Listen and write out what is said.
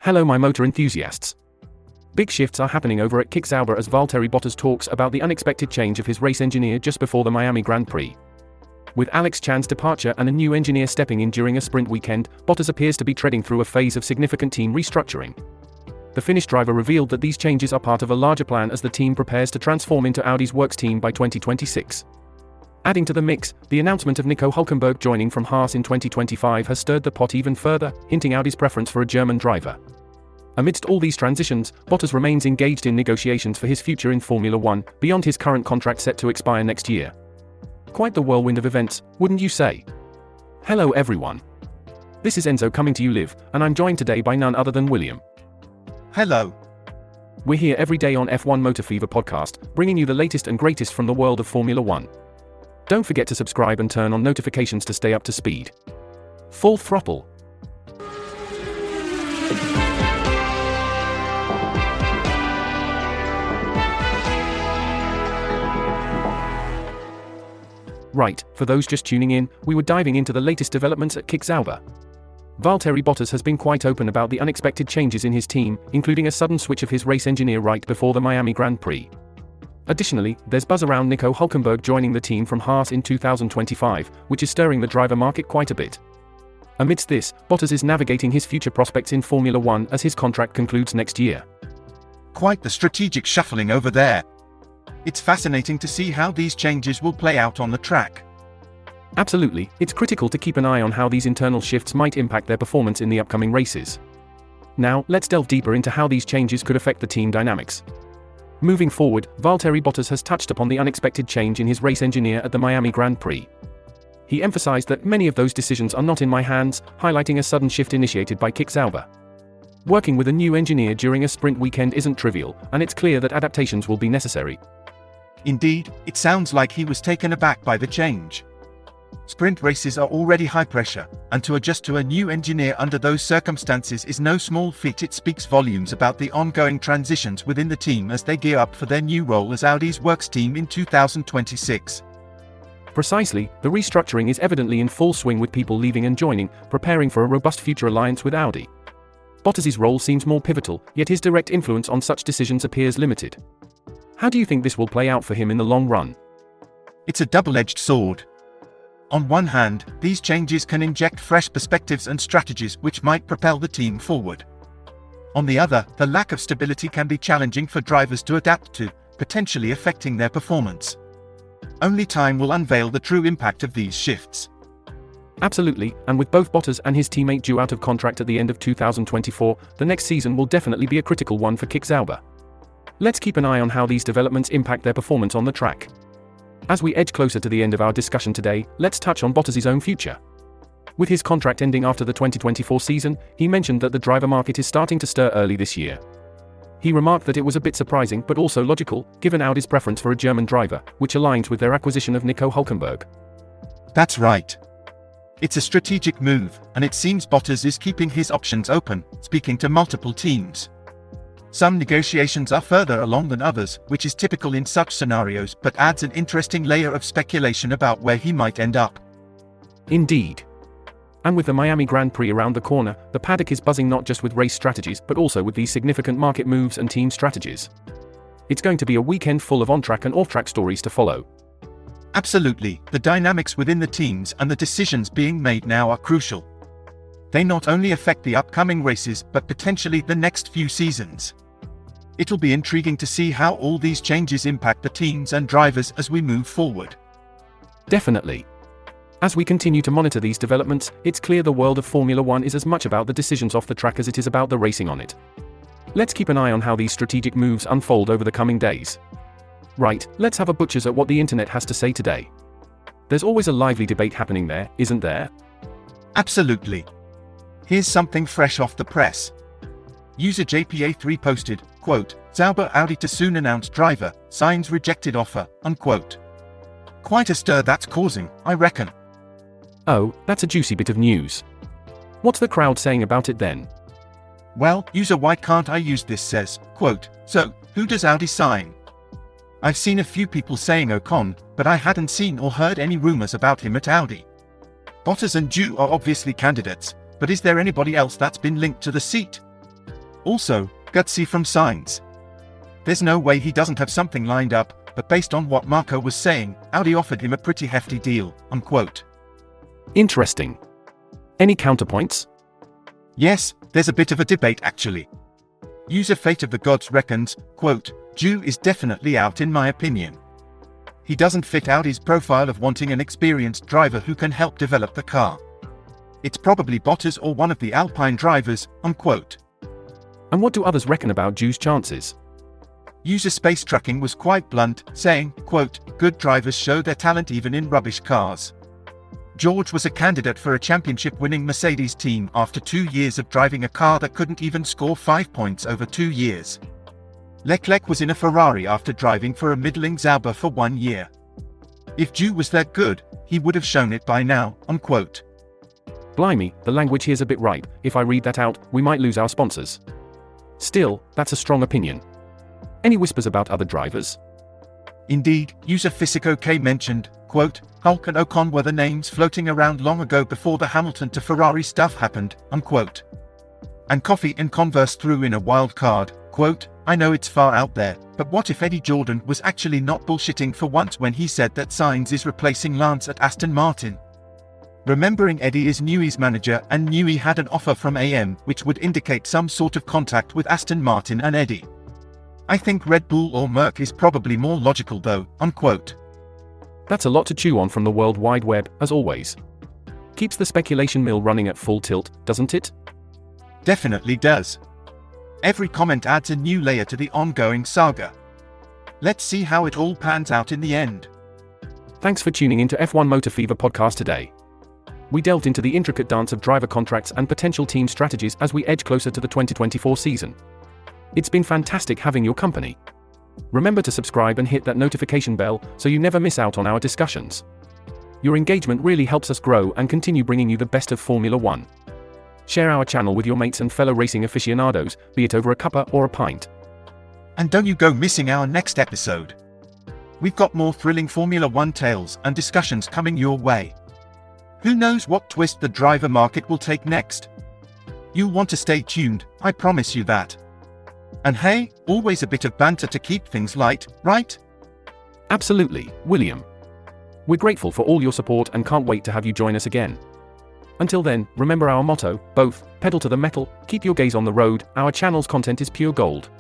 Hello my motor enthusiasts. Big shifts are happening over at Kick Sauber as Valtteri Bottas talks about the unexpected change of his race engineer just before the Miami Grand Prix. With Alex Chan's departure and a new engineer stepping in during a sprint weekend, Bottas appears to be treading through a phase of significant team restructuring. The Finnish driver revealed that these changes are part of a larger plan as the team prepares to transform into Audi's works team by 2026. Adding to the mix, the announcement of Nico Hülkenberg joining from Haas in 2025 has stirred the pot even further, hinting Audi's preference for a German driver. Amidst all these transitions, Bottas remains engaged in negotiations for his future in Formula 1, beyond his current contract set to expire next year. Quite the whirlwind of events, wouldn't you say? Hello everyone. This is Enzo coming to you live, and I'm joined today by none other than William. Hello. We're here every day on F1 Motor Fever podcast, bringing you the latest and greatest from the world of Formula 1. Don't forget to subscribe and turn on notifications to stay up to speed. Full throttle. Right, for those just tuning in, we were diving into the latest developments at Kick Sauber. Valtteri Bottas has been quite open about the unexpected changes in his team, including a sudden switch of his race engineer right before the Miami Grand Prix. Additionally, there's buzz around Nico Hülkenberg joining the team from Haas in 2025, which is stirring the driver market quite a bit. Amidst this, Bottas is navigating his future prospects in Formula 1 as his contract concludes next year. Quite the strategic shuffling over there. It's fascinating to see how these changes will play out on the track. Absolutely, it's critical to keep an eye on how these internal shifts might impact their performance in the upcoming races. Now, let's delve deeper into how these changes could affect the team dynamics. Moving forward, Valtteri Bottas has touched upon the unexpected change in his race engineer at the Miami Grand Prix. He emphasized that many of those decisions are not in my hands, highlighting a sudden shift initiated by Kick Sauber. Working with a new engineer during a sprint weekend isn't trivial, and it's clear that adaptations will be necessary. Indeed, it sounds like he was taken aback by the change. Sprint races are already high pressure, and to adjust to a new engineer under those circumstances is no small feat. It speaks volumes about the ongoing transitions within the team as they gear up for their new role as Audi's works team in 2026. Precisely, the restructuring is evidently in full swing with people leaving and joining, preparing for a robust future alliance with Audi. Bottas's role seems more pivotal, yet his direct influence on such decisions appears limited. How do you think this will play out for him in the long run? It's a double-edged sword. On one hand, these changes can inject fresh perspectives and strategies which might propel the team forward. On the other, the lack of stability can be challenging for drivers to adapt to, potentially affecting their performance. Only time will unveil the true impact of these shifts. Absolutely, and with both Bottas and his teammate due out of contract at the end of 2024, the next season will definitely be a critical one for Kick Sauber. Let's keep an eye on how these developments impact their performance on the track. As we edge closer to the end of our discussion today, let's touch on Bottas's own future. With his contract ending after the 2024 season, he mentioned that the driver market is starting to stir early this year. He remarked that it was a bit surprising but also logical, given Audi's preference for a German driver, which aligns with their acquisition of Nico Hülkenberg. That's right. It's a strategic move, and it seems Bottas is keeping his options open, speaking to multiple teams. Some negotiations are further along than others, which is typical in such scenarios but adds an interesting layer of speculation about where he might end up. Indeed. And with the Miami Grand Prix around the corner, the paddock is buzzing not just with race strategies but also with these significant market moves and team strategies. It's going to be a weekend full of on-track and off-track stories to follow. Absolutely, the dynamics within the teams and the decisions being made now are crucial. They not only affect the upcoming races but potentially the next few seasons. It'll be intriguing to see how all these changes impact the teams and drivers as we move forward. Definitely. As we continue to monitor these developments, it's clear the world of Formula 1 is as much about the decisions off the track as it is about the racing on it. Let's keep an eye on how these strategic moves unfold over the coming days. Right, let's have a butcher's at what the internet has to say today. There's always a lively debate happening there, isn't there? Absolutely. Here's something fresh off the press. User JPA3 posted, quote, "Sauber Audi to soon announce driver, signs rejected offer," unquote. Quite a stir that's causing, I reckon. Oh, that's a juicy bit of news. What's the crowd saying about it then? Well, user why can't I use this says, quote, "So, who does Audi sign? I've seen a few people saying Ocon, but I hadn't seen or heard any rumors about him at Audi. Bottas and Zhou are obviously candidates, but is there anybody else that's been linked to the seat? Also, gutsy from Sainz. There's no way he doesn't have something lined up, but based on what Marco was saying, Audi offered him a pretty hefty deal, unquote. Interesting. Any counterpoints? Yes, there's a bit of a debate actually. User Fate of the Gods reckons, quote, Zhou is definitely out in my opinion. He doesn't fit Audi's profile of wanting an experienced driver who can help develop the car. It's probably Bottas or one of the Alpine drivers, unquote. And what do others reckon about Zhou's chances? User Space Tracking was quite blunt, saying, quote, good drivers show their talent even in rubbish cars. George was a candidate for a championship-winning Mercedes team after 2 years of driving a car that couldn't even score 5 points over 2 years. Leclerc was in a Ferrari after driving for a middling Sauber for 1 year. If Zhou was that good, he would have shown it by now, unquote. Blimey, the language here's a bit ripe. If I read that out, we might lose our sponsors. Still, that's a strong opinion. Any whispers about other drivers? Indeed, user PhysicoK mentioned, quote, Hulk and Ocon were the names floating around long ago before the Hamilton to Ferrari stuff happened, unquote. And Coffee and Converse threw in a wild card, quote, I know it's far out there, but what if Eddie Jordan was actually not bullshitting for once when he said that Sainz is replacing Lance at Aston Martin? Remembering Eddie is Newey's manager and Newey had an offer from AM which would indicate some sort of contact with Aston Martin and Eddie. I think Red Bull or Merc is probably more logical though, unquote. That's a lot to chew on from the World Wide Web, as always. Keeps the speculation mill running at full tilt, doesn't it? Definitely does. Every comment adds a new layer to the ongoing saga. Let's see how it all pans out in the end. Thanks for tuning into F1 Motor Fever podcast today. We delved into the intricate dance of driver contracts and potential team strategies as we edge closer to the 2024 season. It's been fantastic having your company. Remember to subscribe and hit that notification bell so you never miss out on our discussions. Your engagement really helps us grow and continue bringing you the best of Formula One. Share our channel with your mates and fellow racing aficionados, be it over a cuppa or a pint. And don't you go missing our next episode. We've got more thrilling Formula One tales and discussions coming your way. Who knows what twist the driver market will take next? You'll want to stay tuned, I promise you that. And hey, always a bit of banter to keep things light, right? Absolutely, William. We're grateful for all your support and can't wait to have you join us again. Until then, remember our motto, both, pedal to the metal, keep your gaze on the road, our channel's content is pure gold.